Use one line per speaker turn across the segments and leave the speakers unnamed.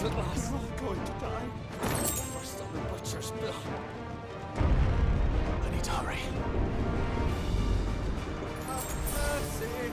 At last.
We're all going to die.
First on the butcher's bill.
I need to hurry.
Have mercy.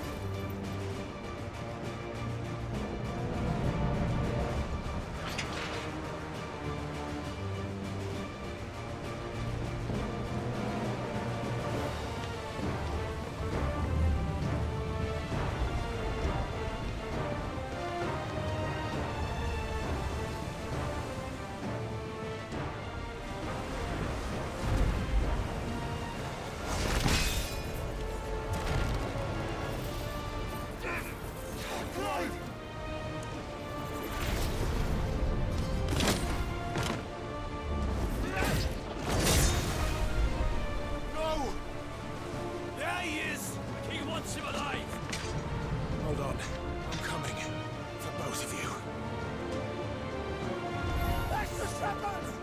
Hold on. I'm coming. For both of you.
That's the shepherds!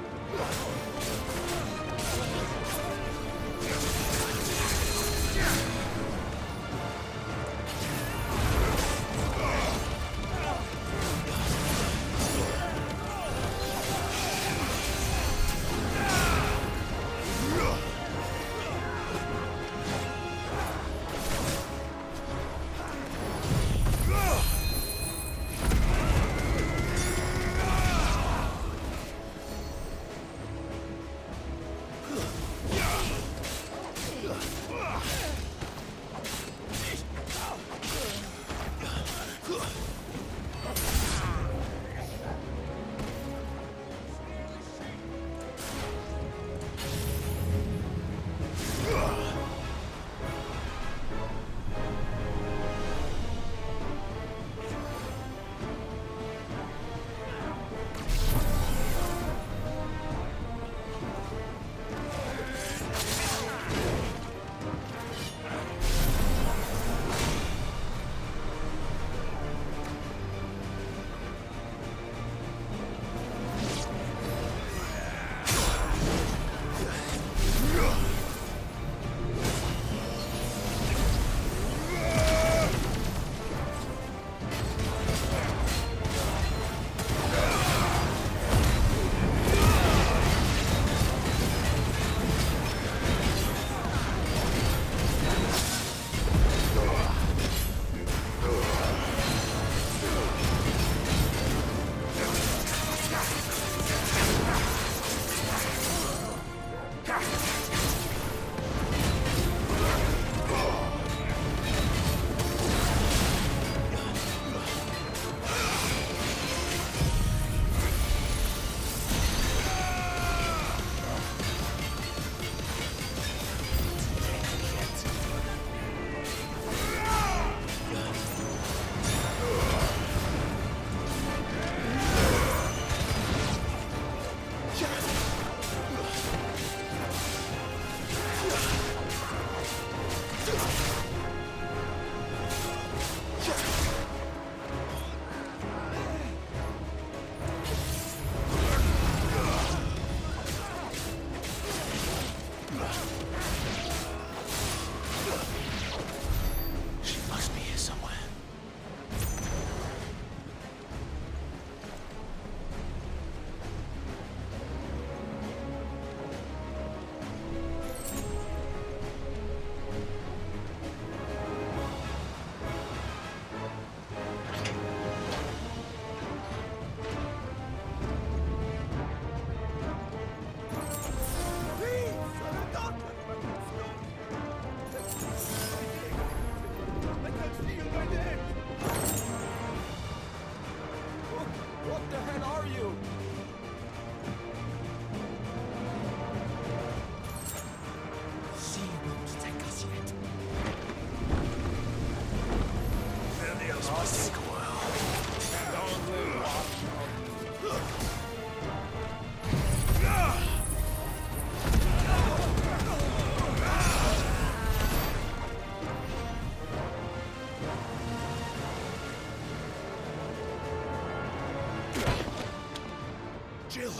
Jill!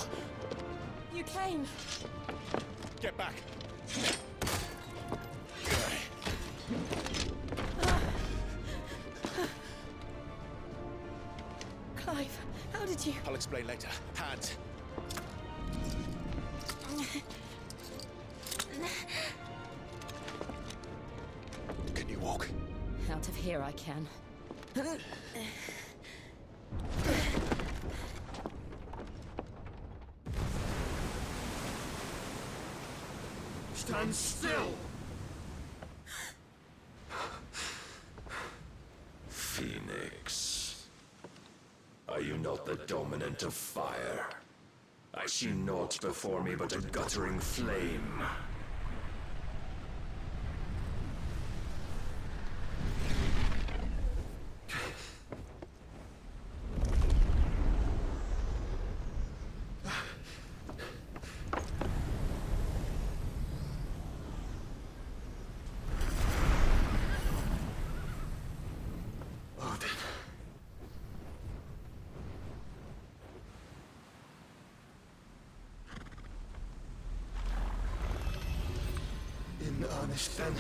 You came.
Get back!
alive? How did you?
I'll explain later. Hands. Can you walk?
Out of here I can.
Stand still!
Phoenix, are you not the dominant of fire? I see naught before me but a guttering flame.
In earnest, then.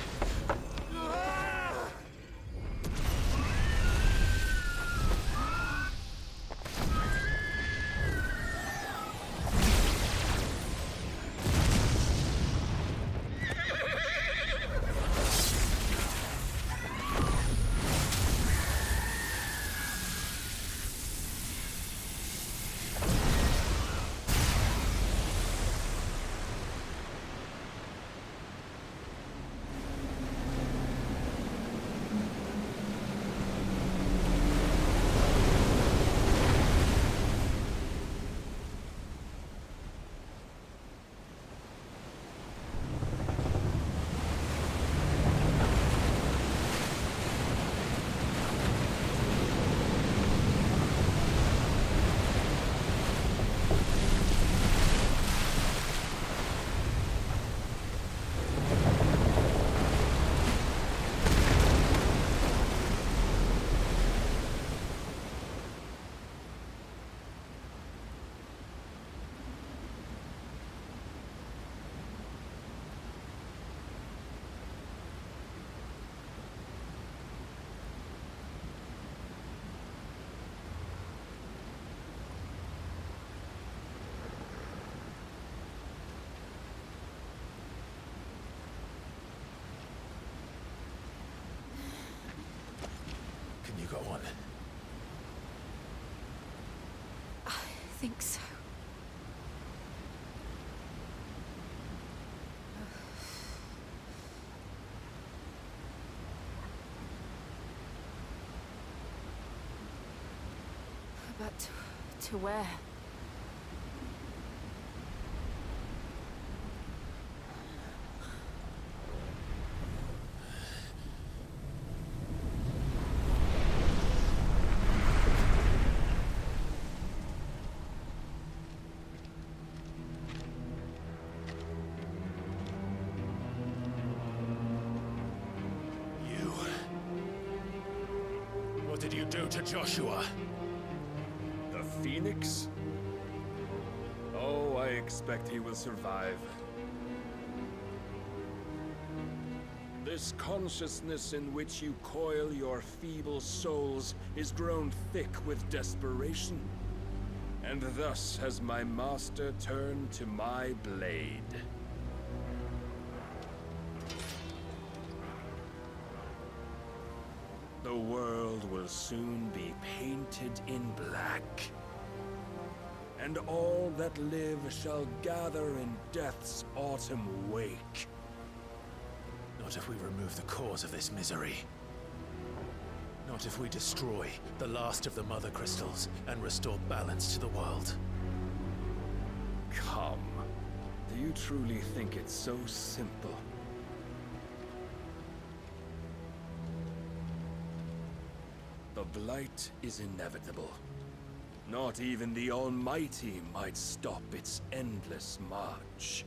Can you go on?
I think so. But to where?
What did you do to Joshua?
The Phoenix? Oh, I expect he will survive. This consciousness in which you coil your feeble souls is grown thick with desperation. And thus has my master turned to my blade. The world will soon be painted in black. And all that live shall gather in death's autumn wake.
Not if we remove the cause of this misery. Not if we destroy the last of the Mother Crystals and restore balance to the world.
Come. Do you truly think it's so simple? The blight is inevitable. Not even the Almighty might stop its endless march.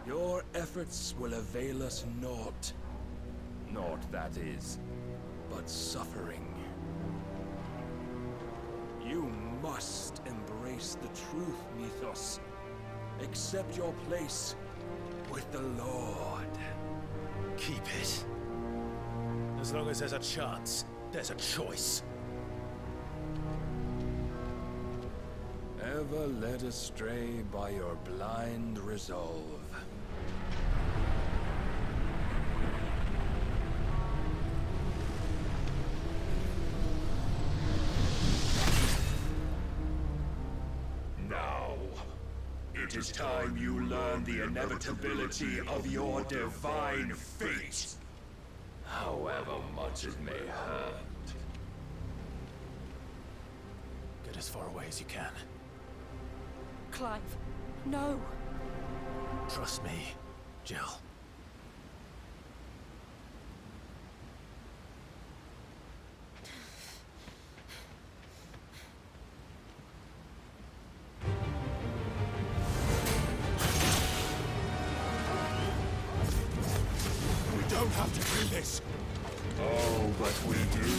Your efforts will avail us naught. Naught, that is, but suffering. You must embrace the truth, Mythos. Accept your place with the Lord.
Keep it. As long as there's a chance, there's a choice.
ever led astray by your blind resolve.
Now, it is time you learn the inevitability of your divine fate, however much it may hurt.
Get as far away as you can.
Clive, no.
Trust me, Jill.
We don't have to do this. Oh, but we do.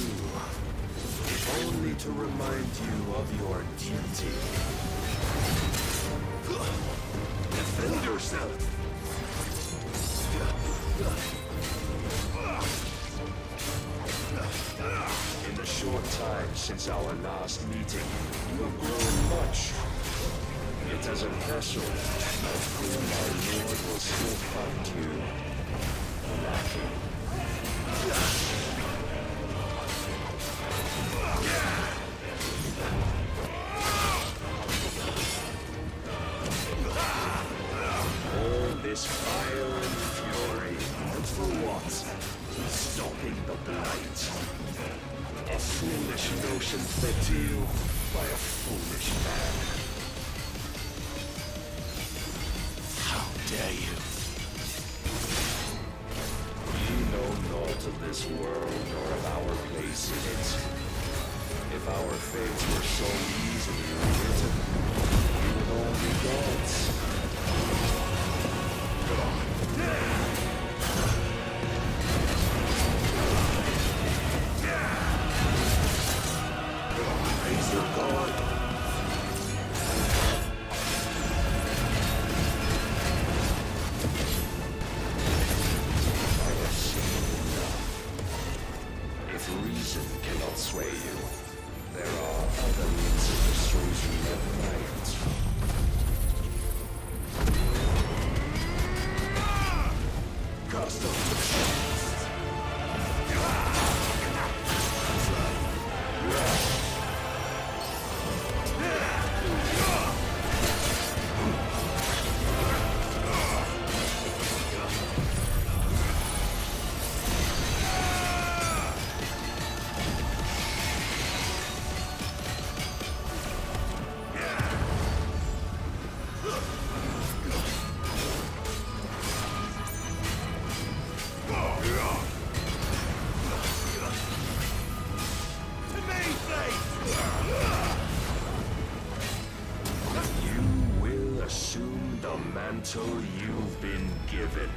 Only to remind you of your duty. Defend yourself! In the short time since our last meeting, you have grown much. Yet as a vessel, I fear my lord will still find you lacking. All this fire and fury, and for what? Stopping the blight. A foolish notion fed to you by a foolish man.
How dare you?
You know naught of this world nor of our place in it. If our fates were so easily rewritten, we would all be gods. Praise your God. I have seen enough. If reason cannot sway you, there are other means of persuasion at night. Cast off the shaft. You will assume the mantle you've been given.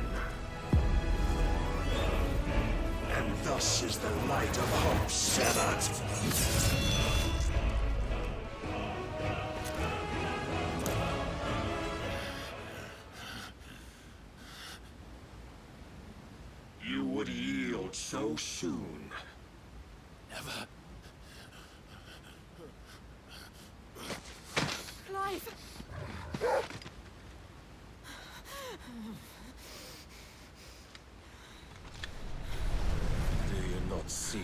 And thus is the light of hope severed. You would yield so soon.
Never.
Clive!
Do you not see?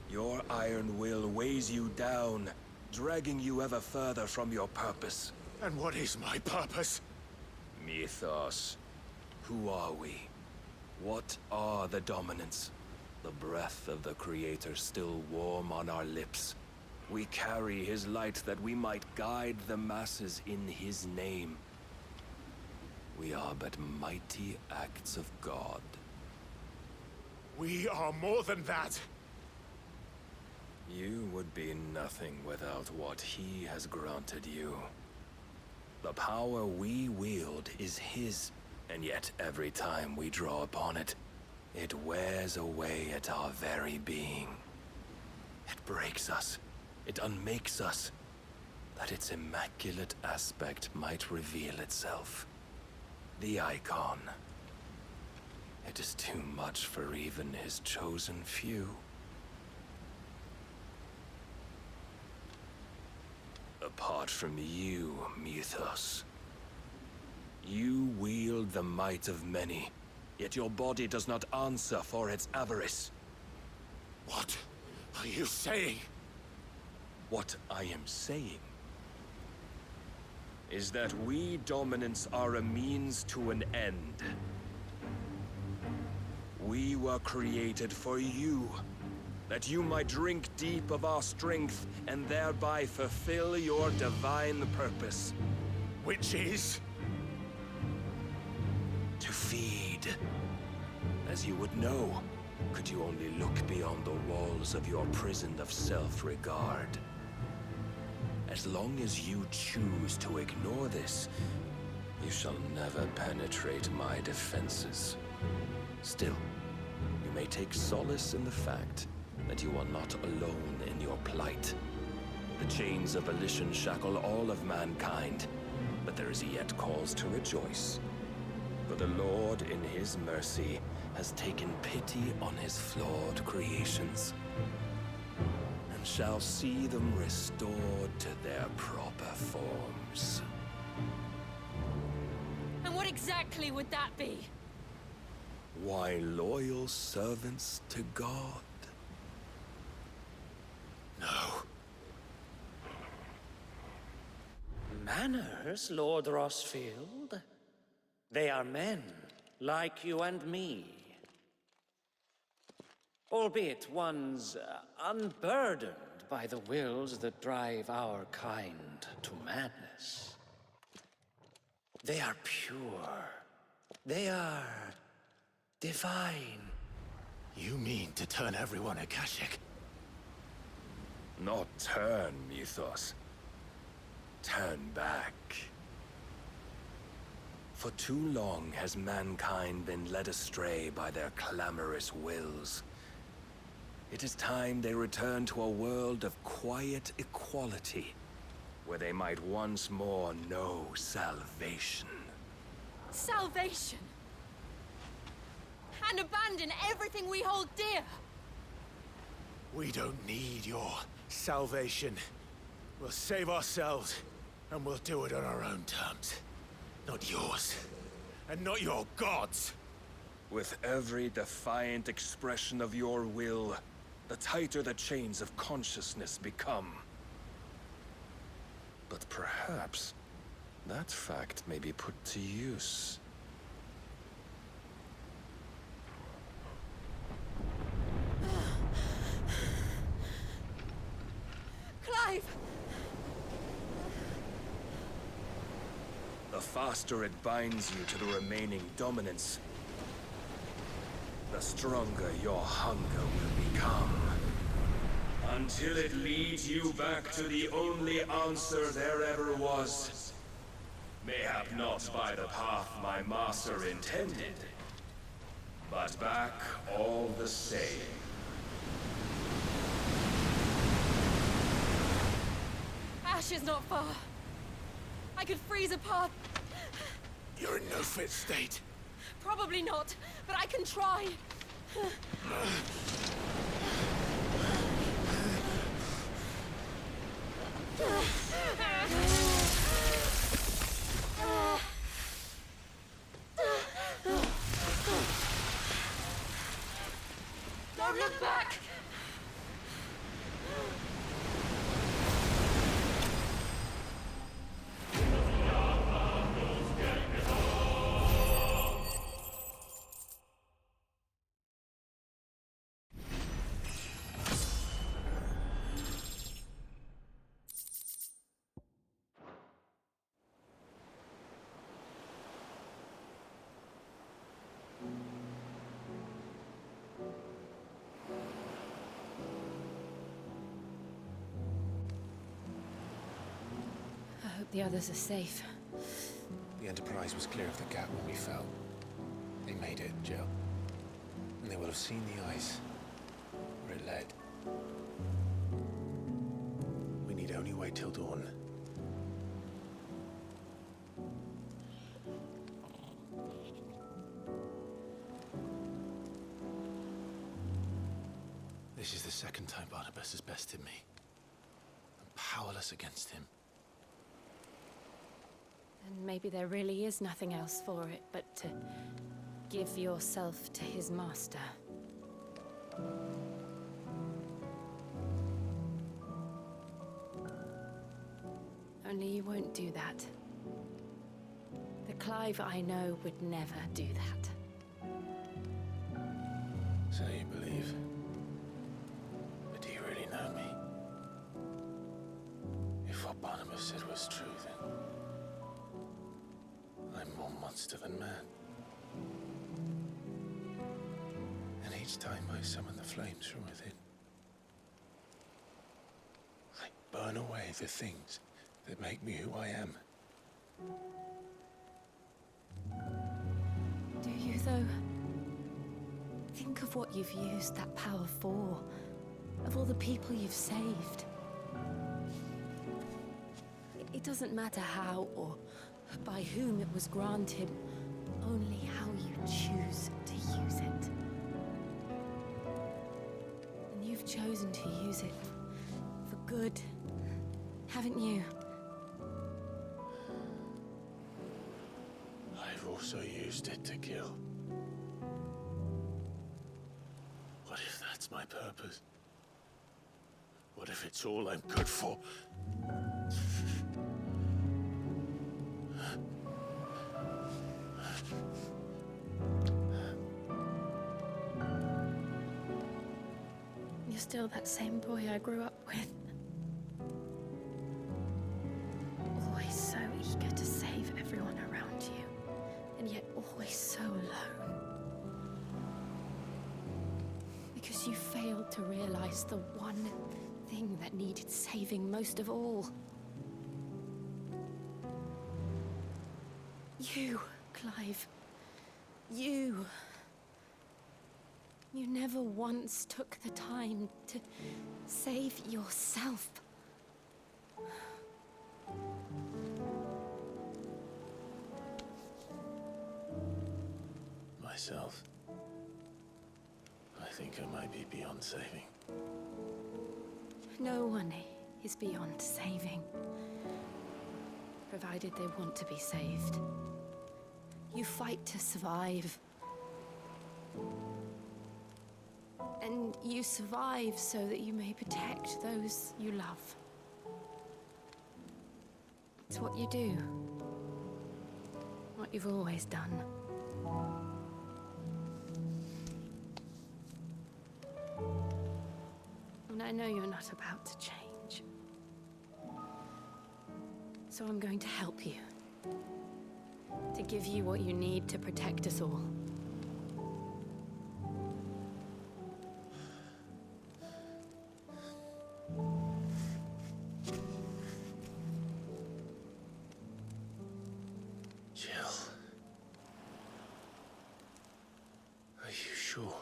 Your iron will weighs you down, dragging you ever further from your purpose.
And what is my purpose?
Mythos. Who are we? What are the dominants? The breath of the Creator still warm on our lips. We carry his light that we might guide the masses in his name. We are but mighty acts of God.
We are more than that.
You would be nothing without what he has granted you. The power we wield is his, and yet every time we draw upon it, it wears away at our very being. It breaks us. It unmakes us, that its immaculate aspect might reveal itself. The icon. It is too much for even his chosen few. The apart from you, Mythos. You wield the might of many, yet your body does not answer for its avarice.
What are you saying?
What I am saying is that we dominants are a means to an end. We were created for you, that you might drink deep of our strength and thereby fulfill your divine purpose.
Which is?
To feed. As you would know, could you only look beyond the walls of your prison of self-regard. As long as you choose to ignore this, you shall never penetrate my defenses. Still, you may take solace in the fact that you are not alone in your plight. The chains of volition shackle all of mankind, but there is yet cause to rejoice. For the Lord, in his mercy, has taken pity on his flawed creations, and shall see them restored to their proper forms.
And what exactly would that be?
Why, loyal servants to God.
No.
Manners, Lord Rossfield? They are men, like you and me. Albeit ones unburdened by the wills that drive our kind to madness. They are pure. They are divine.
You mean to turn everyone Akashic?
Not turn, Mythos. Turn back. For too long has mankind been led astray by their clamorous wills. It is time they return to a world of quiet equality, where they might once more know salvation.
Salvation! And abandon everything we hold dear!
We don't need your salvation. We'll save ourselves, and we'll do it on our own terms. Not yours, and not your gods.
With every defiant expression of your will, the tighter the chains of consciousness become. But perhaps that fact may be put to use.
Clive!
The faster it binds you to the remaining dominance, the stronger your hunger will become. Until it leads you back to the only answer there ever was. Mayhap not by the path my master intended, but back all the same.
Ash is not far. I could freeze a path.
You're in no fit state.
Probably not, but I can try. Don't look back! I hope the others are safe.
The Enterprise was clear of the gap when we fell. They made it, Jill. And they will have seen the ice where it led. We need only wait till dawn. This is the second time Barnabas has bested me. I'm powerless against him.
then maybe there really is nothing else for it but to give yourself to his master. Only you won't do that. The Clive I know would never do that.
So you believe? But do you really know me? If what Barnabas said was true, then I'm more monster than man. And each time I summon the flames from within, I burn away the things that make me who I am.
Do you, though? Think of what you've used that power for, of all the people you've saved. It doesn't matter how or by whom it was granted, only how you choose to use it. And you've chosen to use it for good, haven't you?
I've also used it to kill. What if that's my purpose? What if it's all I'm good for?
You're still that same boy I grew up with. Always so eager to save everyone around you, and yet always so alone. Because you failed to realize the one thing that needed saving most of all. You, Clive. You. You never once took the time to save yourself.
Myself? I think I might be beyond saving.
No one is beyond saving, provided they want to be saved. You fight to survive. And you survive so that you may protect those you love. It's what you do. What you've always done. And I know you're not about to change. So I'm going to help you. To give you what you need to protect us all.
Jill. Are you sure?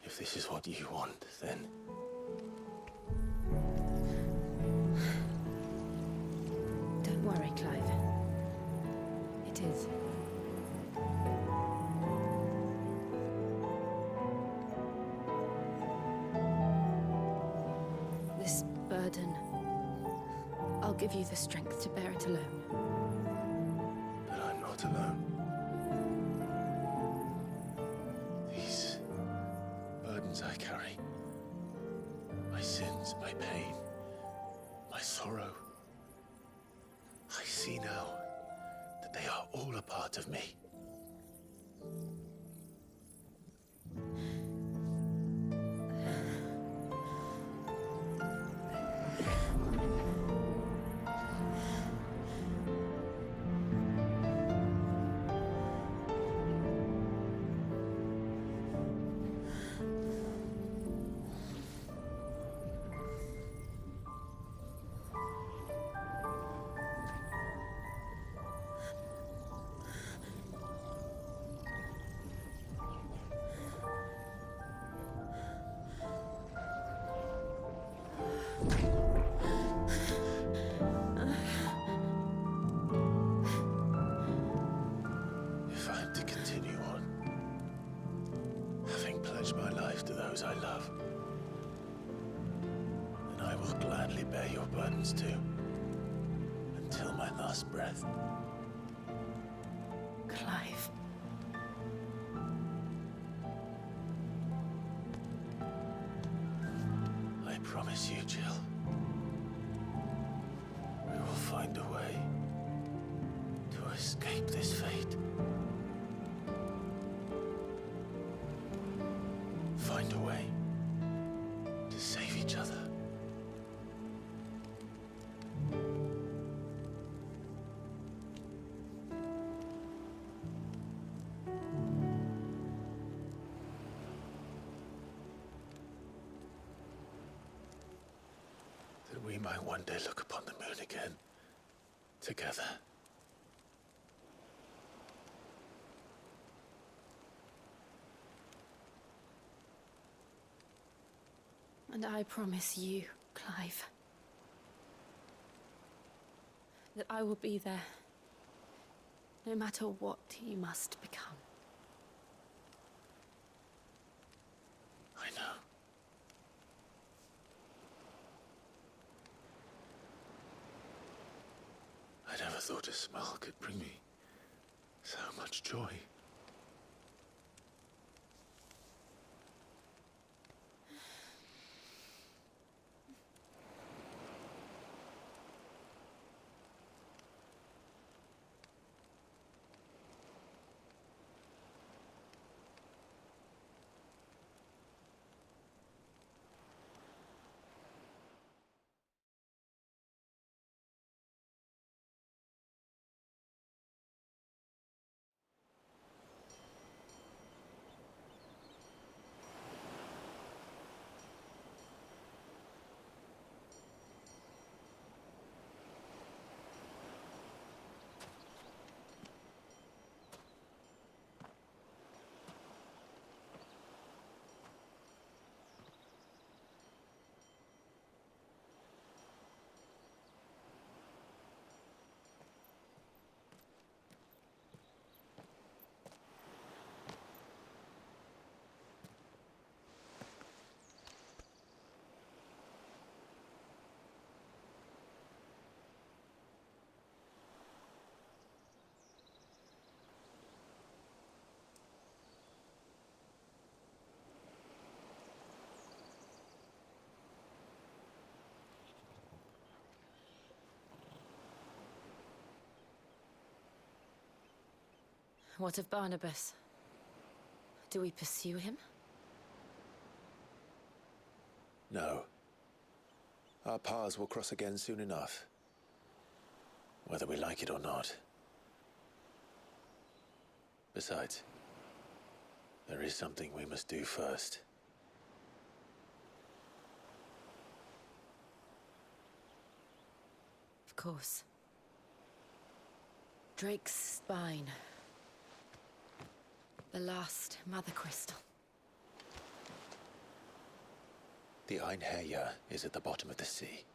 If this is what you want, then...
Don't worry, Clive. It is. This burden, I'll give you the strength to bear it alone.
But I'm not alone. These burdens I carry, my sins, my pain, my sorrow, I see now that they are all a part of me. If I'm to continue on, having pledged my life to those I love, will gladly bear your burdens too, until my last breath.
Clive.
I promise you, Jill, we will find a way to escape this fate. Find a way to save each other. That we might one day look upon the moon again, together.
And I promise you, Clive, that I will be there, no matter what you must become.
I know. I never thought a smile could bring me so much joy.
What of Barnabas? Do we pursue him?
No. Our paths will cross again soon enough. Whether we like it or not. Besides, there is something we must do first.
Of course. Drake's spine. The last Mother Crystal.
The Einherjar is at the bottom of the sea.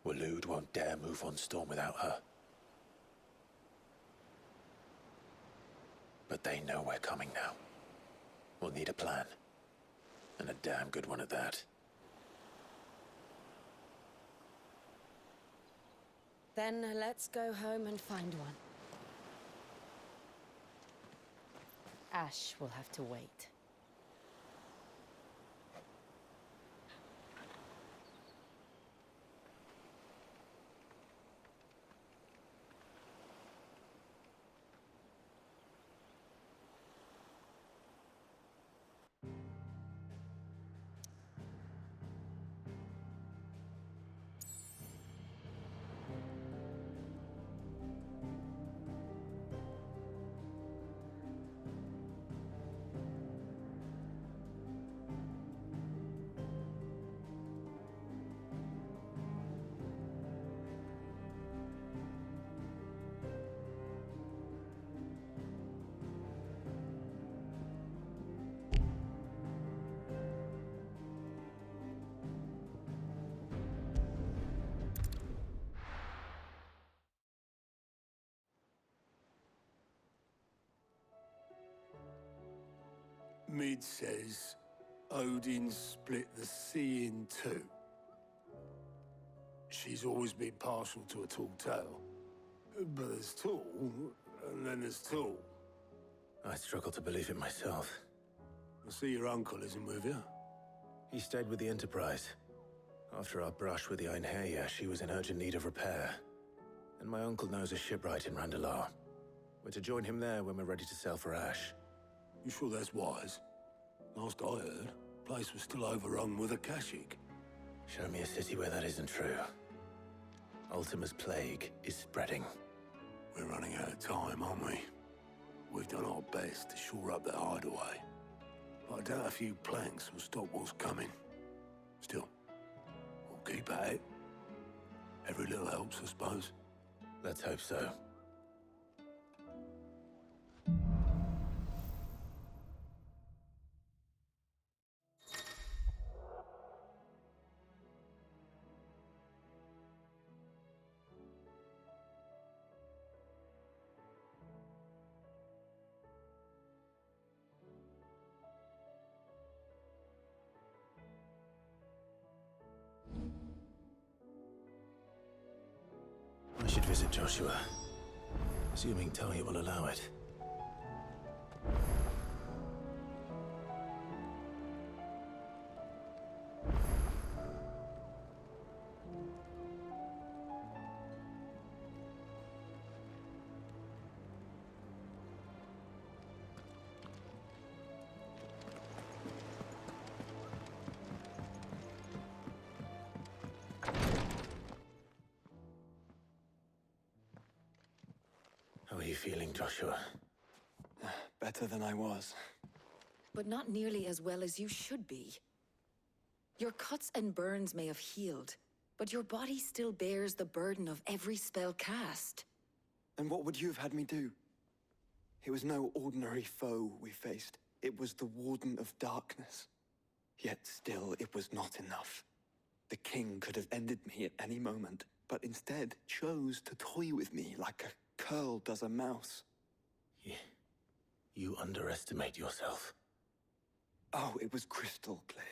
Waloed won't dare move on Storm without her. But they know we're coming now. We'll need a plan. And a damn good one at that.
Then let's go home and find one. Ash will have to wait.
Mid says Odin split the sea in two. She's always been partial to a tall tale. But there's tall, and then there's tall.
I struggle to believe it myself.
I see your uncle isn't with you.
He stayed with the Enterprise. After our brush with the Einherja, she was in urgent need of repair. And my uncle knows a shipwright in Randalar. We're to join him there when we're ready to sail for Ash.
You sure that's wise? Last I heard, the place was still overrun with Akashic.
Show me a city where that isn't true. Ultima's plague is spreading.
We're running out of time, aren't we? We've done our best to shore up that hideaway. But I doubt a few planks will stop what's coming. Still, we'll keep at it. Every little helps, I suppose.
Let's hope so. I should visit Joshua, assuming Talia will allow it. How are you feeling, Joshua?
Better than I was.
But not nearly as well as you should be. Your cuts and burns may have healed, but your body still bears the burden of every spell cast.
And what would you have had me do? It was no ordinary foe we faced. It was the Warden of Darkness. Yet still, it was not enough. The king could have ended me at any moment, but instead chose to toy with me like a curl does a mouse.
You underestimate yourself.
Oh, it was crystal clear.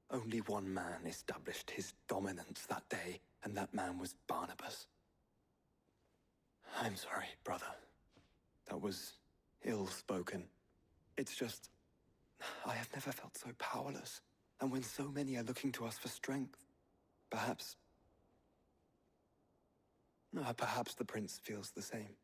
Only one man established his dominance that day, and that man was Barnabas. I'm sorry, brother. That was ill-spoken. It's just, I have never felt so powerless. And when so many are looking to us for strength, perhaps the prince feels the same.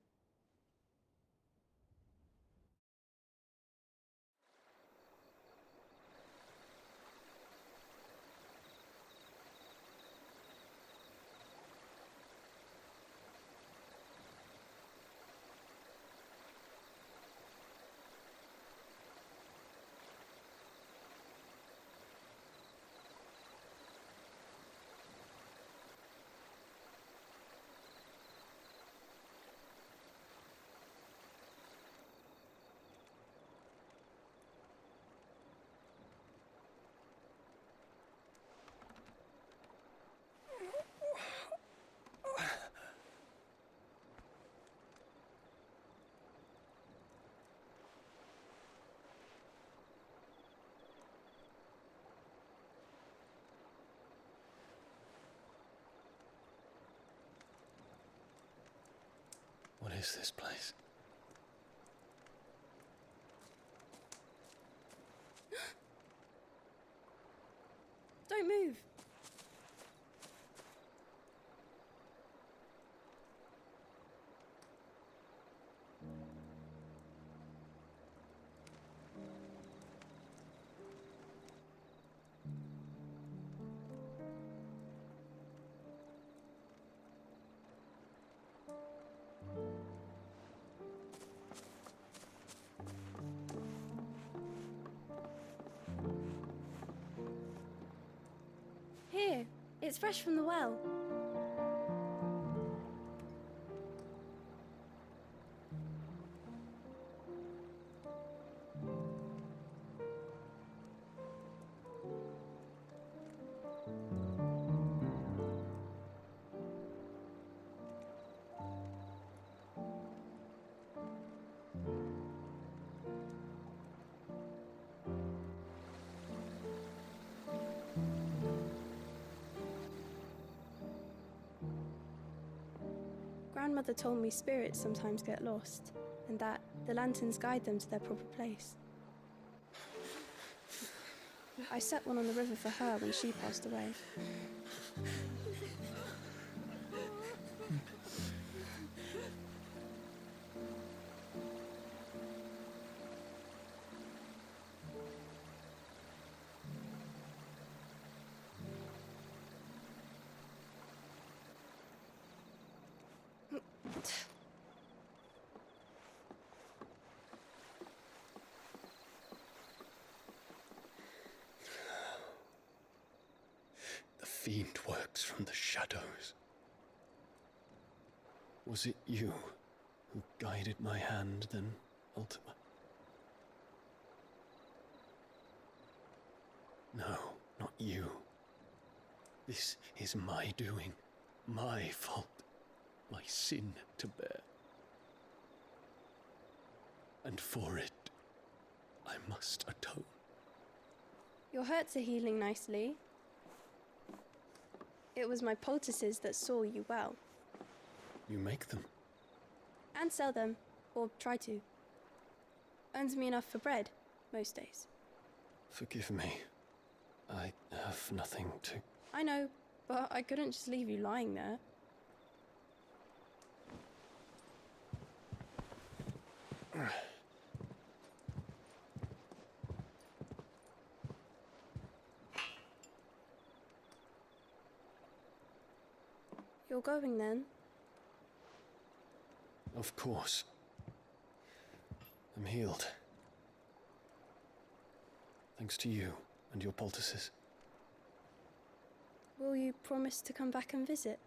What is this place?
Don't move.
Here, it's fresh from the well. Grandmother told me spirits sometimes get lost, and that the lanterns guide them to their proper place. I set one on the river for her when she passed away.
The fiend works from the shadows. Was it you who guided my hand then, Ultima? No, not you. This is my doing, my fault, my sin to bear. And for it, I must atone.
Your hurts are healing nicely. It was my poultices that saw you well.
You make them?
And sell them, or try to. Earns me enough for bread, most days.
Forgive me. I have nothing to...
I know, but I couldn't just leave you lying there. You're going then?
Of course. I'm healed. Thanks to you and your poultices.
Will you promise to come back and visit?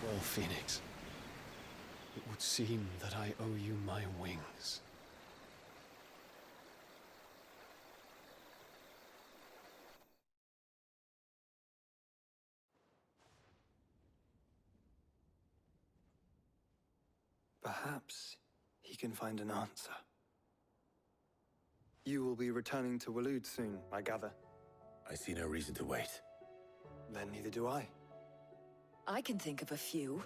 Well, Phoenix, it would seem that I owe you my wings.
Perhaps he can find an answer. You will be returning to Waloed soon, I gather.
I see no reason to wait.
Then neither do I.
I can think of a few,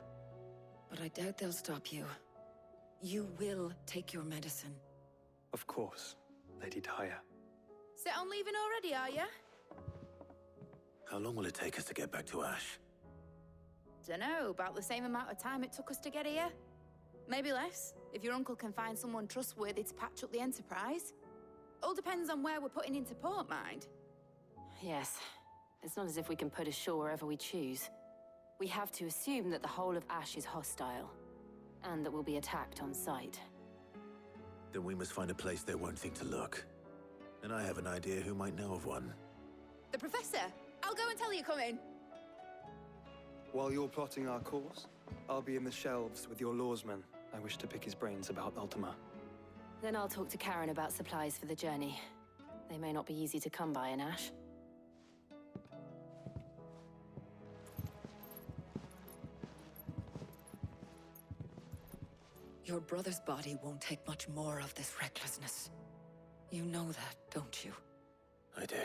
but I doubt they'll stop you. You will take your medicine.
Of course, Lady Daya.
Set on leaving already, are you?
How long will it take us to get back to Ash?
Dunno, about the same amount of time it took us to get here. Maybe less, if your uncle can find someone trustworthy to patch up the Enterprise. All depends on where we're putting into port, mind.
Yes. It's not as if we can put ashore wherever we choose. We have to assume that the whole of Ash is hostile, and that we'll be attacked on sight.
Then we must find a place they won't think to look. And I have an idea who might know of one.
The Professor! I'll go and tell you come in.
While you're plotting our course, I'll be in the shelves with your lawsman. I wish to pick his brains about Ultima.
Then I'll talk to Karen about supplies for the journey. They may not be easy to come by in Ash.
Your brother's body won't take much more of this recklessness. You know that, don't you?
I do.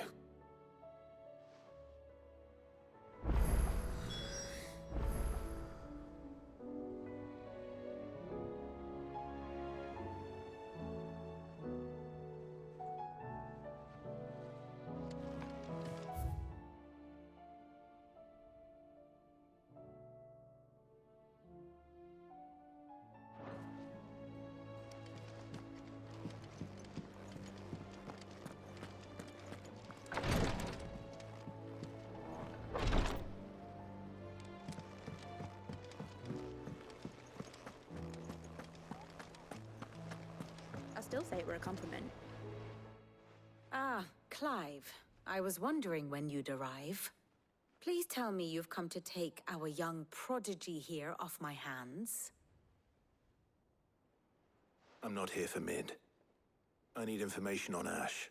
Still say it were a compliment.
Ah, Clive. I was wondering when you'd arrive. Please tell me you've come to take our young prodigy here off my hands.
I'm not here for Mid. I need information on Ash.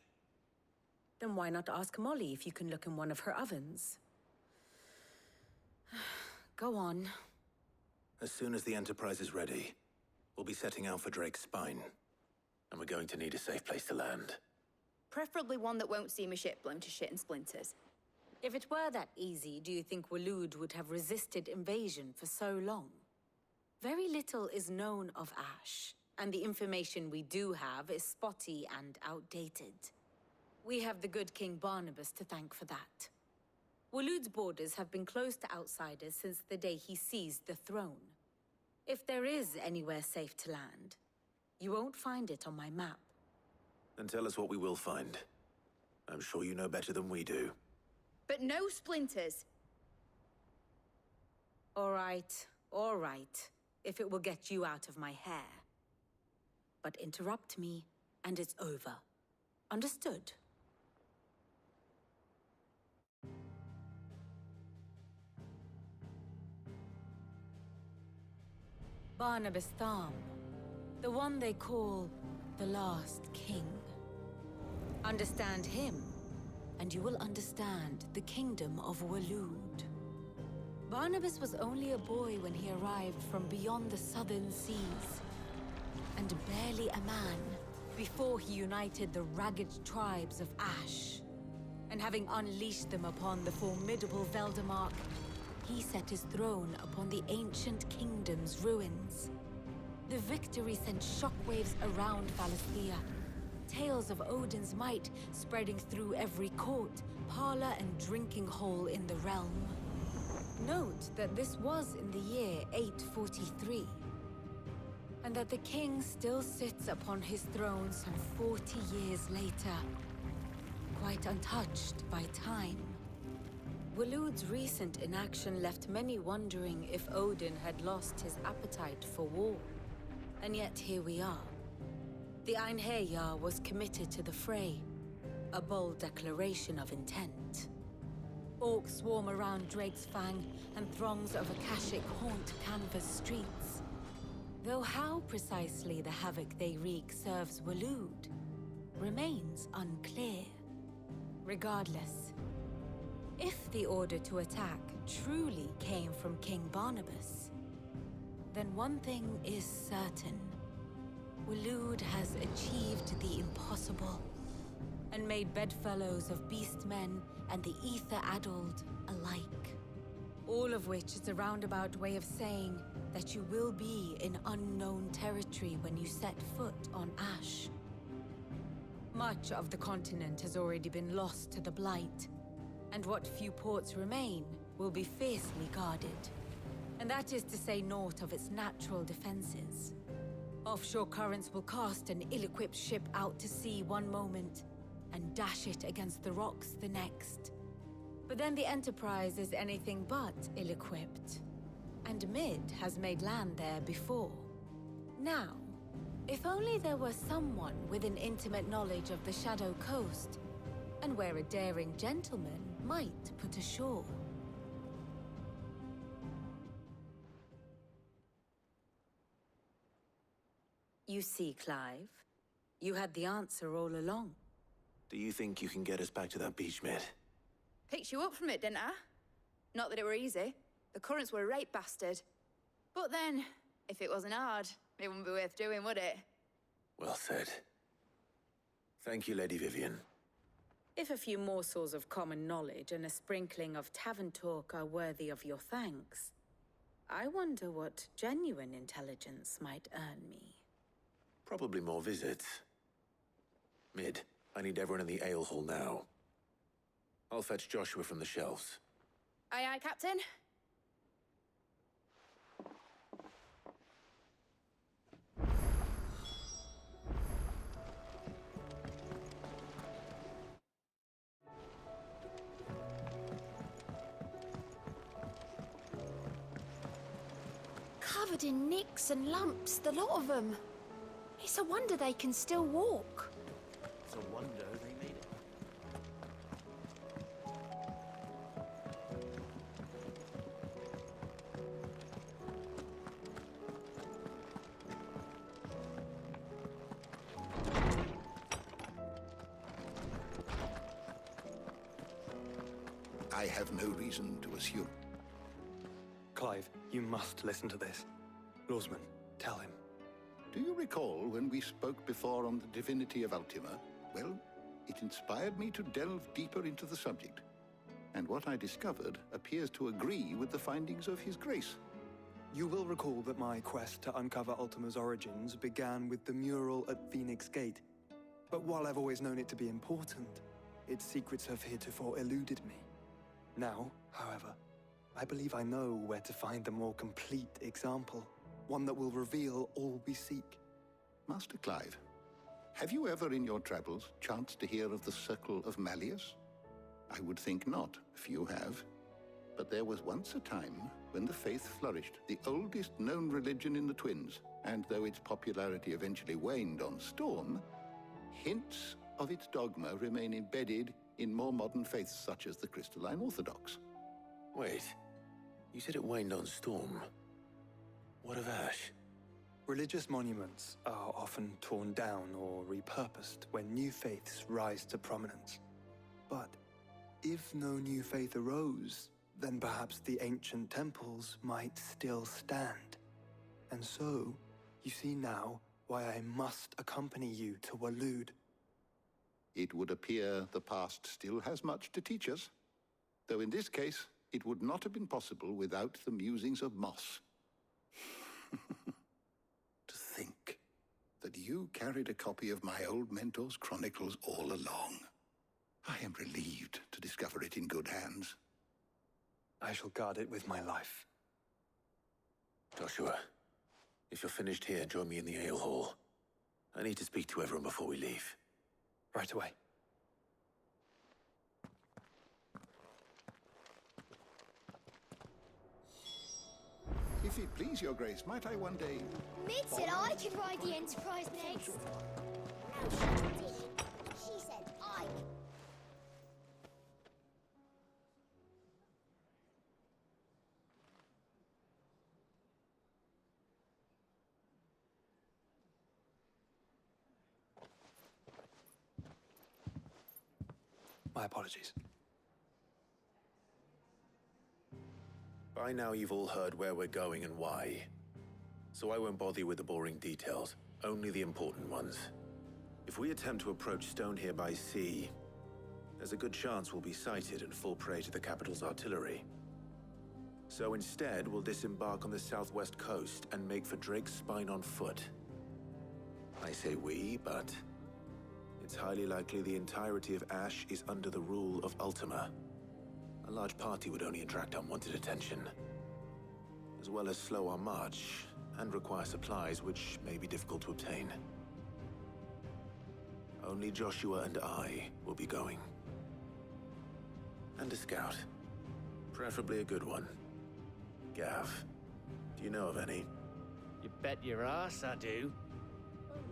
Then why not ask Molly if you can look in one of her ovens? Go on.
As soon as the Enterprise is ready, we'll be setting out for Drake's spine. And we're going to need a safe place to land.
Preferably one that won't see my ship blown to shit and splinters.
If it were that easy, do you think Waloed would have resisted invasion for so long? Very little is known of Ash, and the information we do have is spotty and outdated. We have the good King Barnabas to thank for that. Waloed's borders have been closed to outsiders since the day he seized the throne. If there is anywhere safe to land, you won't find it on my map.
Then tell us what we will find. I'm sure you know better than we do.
But no splinters.
All right, if it will get you out of my hair. But interrupt me, and it's over. Understood? Barnabas Tham, the one they call the Last King. Understand him, and you will understand the kingdom of Waloed. Barnabas was only a boy when he arrived from beyond the southern seas, and barely a man before he united the ragged tribes of Ash. And having unleashed them upon the formidable Veldamark, he set his throne upon the ancient kingdom's ruins. The victory sent shockwaves around Valisthea, tales of Odin's might spreading through every court, parlor, and drinking hole in the realm. Note that this was in the year 843, and that the king still sits upon his throne some 40 years later, quite untouched by time. Waloed's recent inaction left many wondering if Odin had lost his appetite for war. And yet here we are. The Einherjar was committed to the fray, a bold declaration of intent. Orcs swarm around Drake's Fang, and throngs of Akashic haunt Canvas streets. Though how precisely the havoc they wreak serves Waloed remains unclear. Regardless, if the order to attack truly came from King Barnabas, then one thing is certain. Waloed has achieved the impossible, and made bedfellows of beastmen and the ether-addled alike. All of which is a roundabout way of saying that you will be in unknown territory when you set foot on Ash. Much of the continent has already been lost to the Blight, and what few ports remain will be fiercely guarded. And that is to say naught of its natural defenses. Offshore currents will cast an ill-equipped ship out to sea one moment, and dash it against the rocks the next. But then the Enterprise is anything but ill-equipped. And Mid has made land there before. Now, if only there were someone with an intimate knowledge of the Shadow Coast, and where a daring gentleman might put ashore. You see, Clive, you had the answer all along.
Do you think you can get us back to that beach, Mid?
Picked you up from it, didn't I? Not that it were easy. The currents were a right bastard. But then, if it wasn't hard, it wouldn't be worth doing, would it?
Well said. Thank you, Lady Vivian.
If a few morsels of common knowledge and a sprinkling of tavern talk are worthy of your thanks, I wonder what genuine intelligence might earn me.
Probably more visits. Mid, I need everyone in the ale hall now. I'll fetch Joshua from the shelves.
Aye, aye, Captain.
Covered in nicks and lumps, the lot of them. It's a wonder they can still walk.
It's a wonder they made it.
I have no reason to assume.
Clive, you must listen to this. Lawsman, tell him.
Do you recall when we spoke before on the divinity of Ultima? Well, it inspired me to delve deeper into the subject. And what I discovered appears to agree with the findings of His Grace.
You will recall that my quest to uncover Ultima's origins began with the mural at Phoenix Gate. But while I've always known it to be important, its secrets have heretofore eluded me. Now, however, I believe I know where to find the more complete example. One that will reveal all we seek.
Master Clive, have you ever in your travels chanced to hear of the Circle of Malleus? I would think not, if you have. But there was once a time when the faith flourished, the oldest known religion in the Twins, and though its popularity eventually waned on Storm, hints of its dogma remain embedded in more modern faiths such as the Crystalline Orthodox.
Wait, you said it waned on Storm. What of Ash?
Religious monuments are often torn down or repurposed when new faiths rise to prominence. But if no new faith arose, then perhaps the ancient temples might still stand. And so, you see now why I must accompany you to Waloed.
It would appear the past still has much to teach us, though in this case, it would not have been possible without the musings of Moss. To think that you carried a copy of my old mentor's chronicles all along. I am relieved to discover it in good hands.
I shall guard it with my life.
Joshua, if you're finished here, join me in the ale hall. I need to speak to everyone before we leave.
Right away.
If it please your grace, might I one day...
Mid said I could ride the Enterprise next. No, she didn't. She said I could.
My apologies.
By now you've all heard where we're going and why. So I won't bother you with the boring details, only the important ones. If we attempt to approach Stone here by sea, there's a good chance we'll be sighted and fall prey to the capital's artillery. So instead, we'll disembark on the southwest coast and make for Drake's Spine on foot. I say we, but it's highly likely the entirety of Ash is under the rule of Ultima. A large party would only attract unwanted attention, as well as slow our march and require supplies which may be difficult to obtain. Only Joshua and I will be going. And a scout. Preferably a good one. Gav, do you know of any?
You bet your ass I do.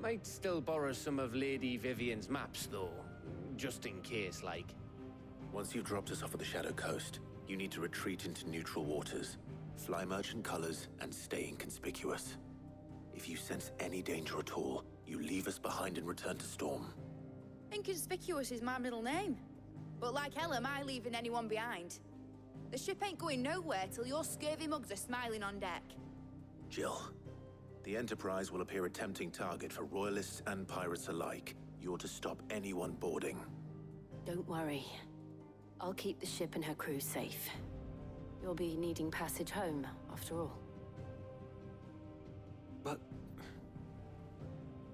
Might still borrow some of Lady Vivian's maps, though. Just in case, like.
Once you've dropped us off at the Shadow Coast, you need to retreat into neutral waters, fly merchant colors, and stay inconspicuous. If you sense any danger at all, you leave us behind and return to Storm.
Inconspicuous is my middle name. But like hell am I leaving anyone behind. The ship ain't going nowhere till your scurvy mugs are smiling on deck.
Jill, the Enterprise will appear a tempting target for royalists and pirates alike. You're to stop anyone boarding.
Don't worry. I'll keep the ship and her crew safe. You'll be needing passage home, after all.
But...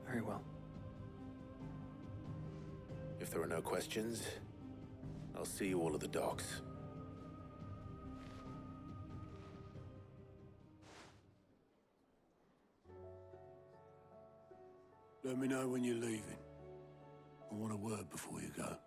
very well.
If there are no questions, I'll see you all at the docks.
Let me know when you're leaving. I want a word before you go.